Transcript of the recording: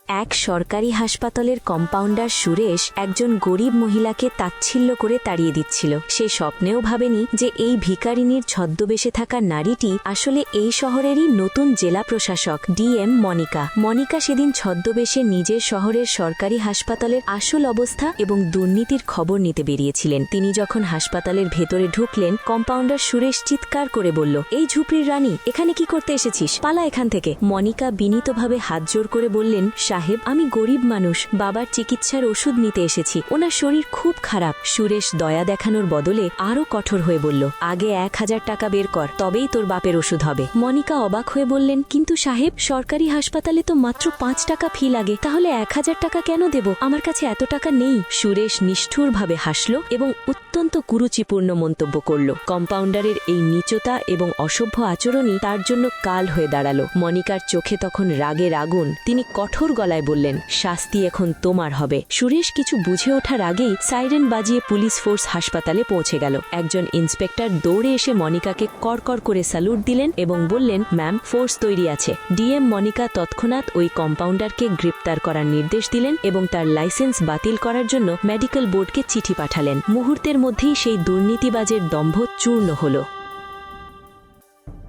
এক সরকারি হাসপাতালের কম্পাউন্ডার সুরেশ একজন গরিব মহিলাকে তাচ্ছিল্য করে তাড়িয়ে দিচ্ছিল। সে স্বপ্নেও ভাবেনি যে এই ভিখারিনীর ছদ্মবেশে থাকা নারীটি আসলে এই শহরেরই নতুন জেলা প্রশাসক ডিএম মনিকা। মনিকা সেদিন ছদ্মবেশে নিজের শহরের সরকারি হাসপাতালের আসল অবস্থা এবং দুর্নীতির খবর নিতে বেরিয়েছিলেন। তিনি যখন হাসপাতালের ভেতরে ঢুকলেন, কম্পাউন্ডার সুরেশ চিৎকার করে বলল, এই ঝুপড়ির রানী, এখানে কি করতে এসেছিস? পালা এখান থেকে। মনিকা বিনীতভাবে হাত জোড় করে বললেন, সাহেব, আমি গরিব মানুষ, বাবার চিকিৎসার ওষুধ নিতে এসেছি, ওনার শরীর খুব খারাপ। সুরেশ দয়া দেখানোর বদলে আরও কঠোর হয়ে বলল, আগে 1000 টাকা বের কর, তবেই তোর বাপের ওষুধ হবে। মনিকা অবাক হয়ে বললেন, কিন্তু সাহেব, সরকারি হাসপাতালে তো মাত্র 5 টাকা ফি লাগে, তাহলে 1000 টাকা কেন দেব? আমার কাছে এত টাকা নেই। সুরেশ নিষ্ঠুরভাবে হাসল এবং অত্যন্ত কুরুচিপূর্ণ মন্তব্য করল। কম্পাউন্ডারের এই নীচতা এবং অসভ্য আচরণই তার জন্য কাল হয়ে দাঁড়ালো। মনিকার চোখে তখন রাগের আগুন। তিনি কঠোর গলায় বললেন, শাস্তি এখন তোমার হবে। সুরেশ কিছু বুঝে ওঠার আগেই সাইরেন বাজিয়ে পুলিশ ফোর্স হাসপাতালে পৌঁছে গেল। একজন ইন্সপেক্টর দৌড়ে এসে মনিকাকে করকর করে স্যালুট দিলেন এবং বললেন, ম্যাম, ফোর্স তৈরি আছে। ডিএম মনিকা তৎক্ষণাৎ ওই কম্পাউন্ডারকে গ্রেপ্তার করার নির্দেশ দিলেন এবং তার লাইসেন্স বাতিল করার জন্য মেডিকেল বোর্ডকে চিঠি পাঠালেন। মুহূর্তের মধ্যেই সেই দুর্নীতিবাজের দম্ভ চূর্ণ হল।